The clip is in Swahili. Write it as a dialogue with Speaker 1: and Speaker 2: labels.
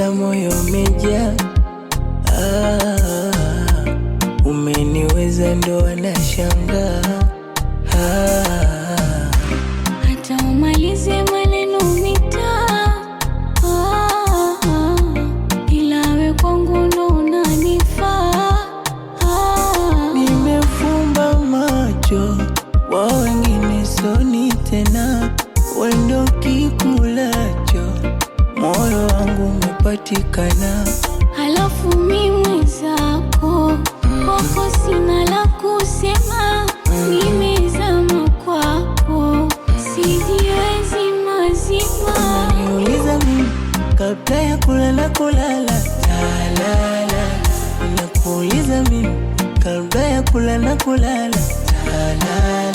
Speaker 1: ila moyo umejaa. Umeniweza ndo wanashangaa.
Speaker 2: Hata umalize maneno mitaa, ila we kwangu ndo unanifaa.
Speaker 1: Nimefumba macho, wa wengine soni tena, wewe ndo kikulacho, moyo wangu umepatikana.
Speaker 2: Halafu mimi zako, kwako sina la kusema, nimezama kwako, sijiwezi mazima.
Speaker 1: Unaniuliza mimi kabla ya kulala talala, nakuuliza mimi kabla ya kulala talala.